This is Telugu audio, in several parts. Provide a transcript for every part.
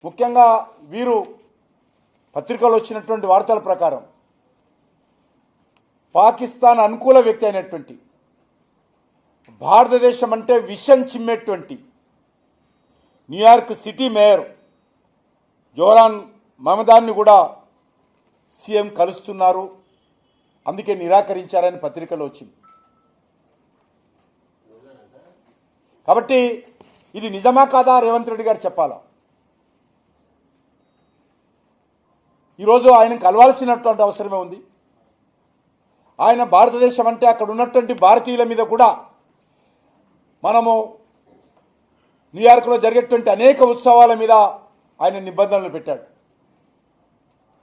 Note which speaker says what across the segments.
Speaker 1: ముఖ్యంగా వీరు పత్రికల్లో వచ్చినటువంటి వార్తల ప్రకారం పాకిస్తాన్ అనుకూల వ్యక్తి అయినటువంటి భారతదేశం అంటే విషం చిమ్మేటువంటి న్యూయార్క్ సిటీ మేయర్ జోహరాన్ మహమ్మదాన్ని కూడా సీఎం కలుస్తున్నారు, అందుకే నిరాకరించారని పత్రికలో వచ్చింది. కాబట్టి ఇది నిజమా కాదా రేవంత్ రెడ్డి గారు చెప్పాలా. ఈరోజు ఆయన కలవాల్సినటువంటి అవసరమే ఉంది. ఆయన భారతదేశం అంటే అక్కడ ఉన్నటువంటి భారతీయుల మీద కూడా మనము న్యూయార్క్లో జరిగేటువంటి అనేక ఉత్సవాల మీద ఆయన నిబంధనలు పెట్టాడు.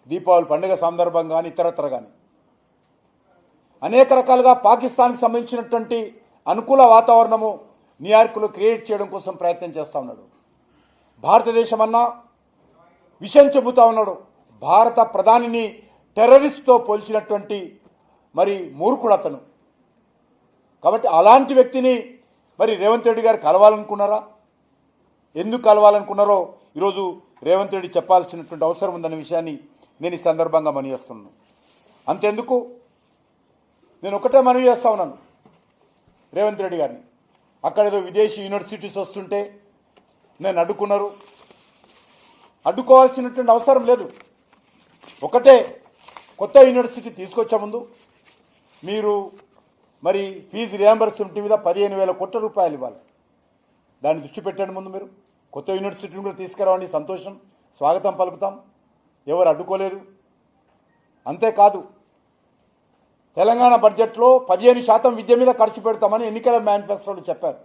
Speaker 1: దీపావళి పండుగ సందర్భంగా కానీ ఇతరత్ర కానీ అనేక రకాలుగా పాకిస్తాన్కి సంబంధించినటువంటి అనుకూల వాతావరణము న్యూయార్క్లో క్రియేట్ చేయడం కోసం ప్రయత్నం చేస్తూ ఉన్నాడు. భారతదేశం అన్నా విషయం చెబుతా ఉన్నాడు. భారత ప్రధానిని టెర్రరిస్ట్తో పోల్చినటువంటి మరి మూర్ఖుడు అతను. కాబట్టి అలాంటి వ్యక్తిని మరి రేవంత్ రెడ్డి గారు కలవాలనుకున్నారా? ఎందుకు కలవాలనుకున్నారో ఈరోజు రేవంత్ రెడ్డి చెప్పాల్సినటువంటి అవసరం ఉందనే విషయాన్ని నేను ఈ సందర్భంగా మనవి చేస్తున్నాను. అంతెందుకు, నేను ఒకటే మనవి చేస్తా ఉన్నాను రేవంత్ రెడ్డి గారిని. అక్కడ ఏదో విదేశీ యూనివర్సిటీస్ వస్తుంటే నేను అడ్డుకున్నారు. అడ్డుకోవాల్సినటువంటి అవసరం లేదు. ఒకటే, కొత్త యూనివర్సిటీ తీసుకొచ్చే ముందు మీరు మరి ఫీజు రియంబర్స్మెంట్ మీద 15,000 కోట్ల రూపాయలు ఇవ్వాలి. దాన్ని దృష్టి పెట్టండి. ముందు మీరు కొత్త యూనివర్సిటీని కూడా తీసుకురావండి, సంతోషం, స్వాగతం పలుకుతాం, ఎవరు అడ్డుకోలేదు. అంతేకాదు, తెలంగాణ బడ్జెట్లో 15% విద్య మీద ఖర్చు పెడతామని ఎన్నికల మేనిఫెస్టోలో చెప్పారు.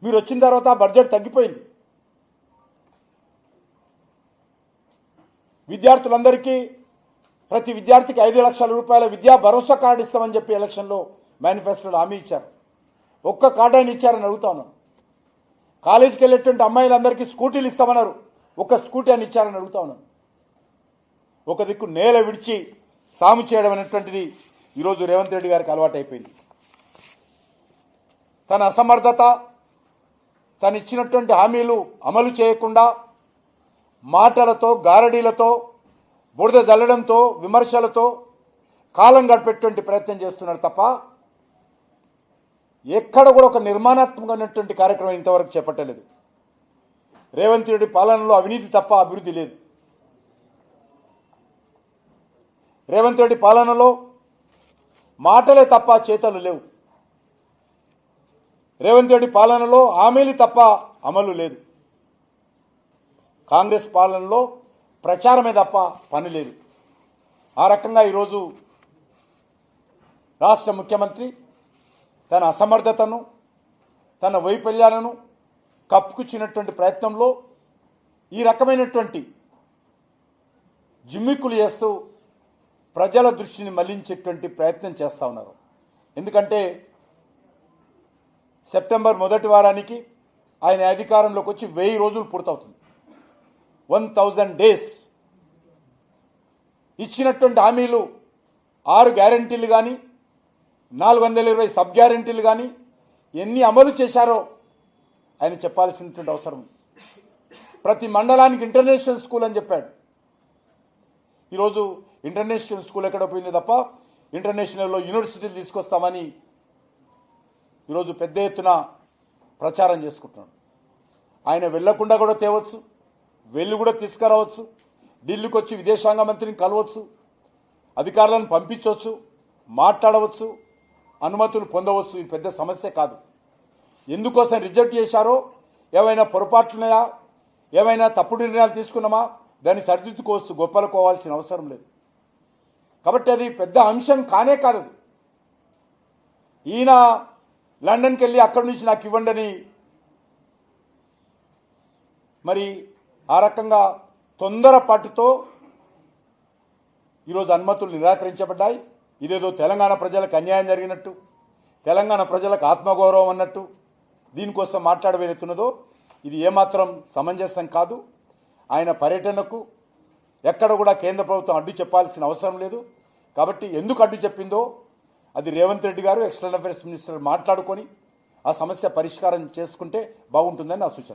Speaker 1: మీరు వచ్చిన తర్వాత ఆ బడ్జెట్ తగ్గిపోయింది. విద్యార్థులందరికీ ప్రతి విద్యార్థికి 5 లక్షల రూపాయల విద్యా భరోసా కార్డు ఇస్తామని చెప్పి ఎలక్షన్లో మేనిఫెస్టోలో హామీ ఇచ్చారు. ఒక్క కార్డు అయినా ఇచ్చారని అడుగుతాను. కాలేజీకి వెళ్ళేటువంటి అమ్మాయిలందరికీ స్కూటీలు ఇస్తామన్నారు, ఒక్క స్కూటీ అని ఇచ్చారని అడుగుతా ఉన్నాను. ఒక దిక్కు నేల విడిచి సాము చేయడం అనేటువంటిది ఈరోజు రేవంత్ రెడ్డి గారికి అలవాటు అయిపోయింది. తన అసమర్థత, తను ఇచ్చినటువంటి హామీలు అమలు చేయకుండా మాటలతో, గారడీలతో, బురద జల్లడంతో, విమర్శలతో కాలం గడిపేటువంటి ప్రయత్నం చేస్తున్నారు తప్ప ఎక్కడ కూడా ఒక నిర్మాణాత్మకమైనటువంటి కార్యక్రమం ఇంతవరకు చేపట్టలేదు. రేవంత్ రెడ్డి పాలనలో అవినీతి తప్ప అభివృద్ధి లేదు. రేవంత్ రెడ్డి పాలనలో మాటలే తప్ప చేతలు లేవు. రేవంత్ రెడ్డి పాలనలో హామీలు తప్ప అమలు లేదు. కాంగ్రెస్ పాలనలో ప్రచారమే తప్ప పని లేదు. ఆ రకంగా ఈరోజు రాష్ట్ర ముఖ్యమంత్రి తన అసమర్థతను, తన వైఫల్యాలను కప్పుకుచ్చినటువంటి ప్రయత్నంలో ఈ రకమైనటువంటి జిమ్మిక్కులు చేస్తూ ప్రజల దృష్టిని మళ్లించేటువంటి ప్రయత్నం చేస్తూ ఉన్నారు. ఎందుకంటే సెప్టెంబర్ మొదటి వారానికి ఆయన అధికారంలోకి వచ్చి 1000 రోజులు పూర్తవుతుంది. 1000 డేస్ ఇచ్చినటువంటి హామీలు 6 గ్యారంటీలు కానీ 420 సబ్ గ్యారంటీలు కానీ ఎన్ని అమలు చేశారో ఆయన చెప్పాల్సినటువంటి అవసరం. ప్రతి మండలానికి ఇంటర్నేషనల్ స్కూల్ అని చెప్పాడు. ఈరోజు ఇంటర్నేషనల్ స్కూల్ ఎక్కడ పోయింది తప్ప ఇంటర్నేషనల్లో యూనివర్సిటీలు తీసుకొస్తామని ఈరోజు పెద్ద ఎత్తున ప్రచారం చేసుకుంటున్నాడు. ఆయన వెళ్లకుండా కూడా తేవచ్చు, వెళ్ళి కూడా తీసుకురావచ్చు, ఢిల్లీకి వచ్చి విదేశాంగ మంత్రిని కలవచ్చు, అధికారులను పంపించవచ్చు, మాట్లాడవచ్చు, అనుమతులు పొందవచ్చు. ఇది పెద్ద సమస్య కాదు. ఎందుకోసం రిజెక్ట్ చేశారో, ఏమైనా పొరపాట్లున్నాయా, ఏమైనా తప్పుడు నిర్ణయాలు తీసుకున్నామా, దాన్ని సరిదిద్దుకోవచ్చు, గొప్పలుకోవాల్సిన అవసరం లేదు. కాబట్టి అది పెద్ద అంశం కానే కాదు. ఈయన లండన్కి వెళ్ళి అక్కడి నుంచి నాకు ఇవ్వండి అని మరి ఆ రకంగా తొందరపాటుతో ఈరోజు అనుమతులు నిరాకరించబడ్డాయి. ఇదేదో తెలంగాణ ప్రజలకు అన్యాయం జరిగినట్టు, తెలంగాణ ప్రజలకు ఆత్మగౌరవం అన్నట్టు దీనికోసం మాట్లాడవేతున్నదో ఇది ఏమాత్రం సమంజసం కాదు. ఆయన పర్యటనకు ఎక్కడ కూడా కేంద్ర ప్రభుత్వం అడ్డు చెప్పాల్సిన అవసరం లేదు. కాబట్టి ఎందుకు అడ్డు చెప్పిందో అది రేవంత్ రెడ్డి గారు, ఎక్స్టర్నల్ అఫైర్స్ మినిస్టర్ మాట్లాడుకొని ఆ సమస్య పరిష్కారం చేసుకుంటే బాగుంటుందని నా సూచన.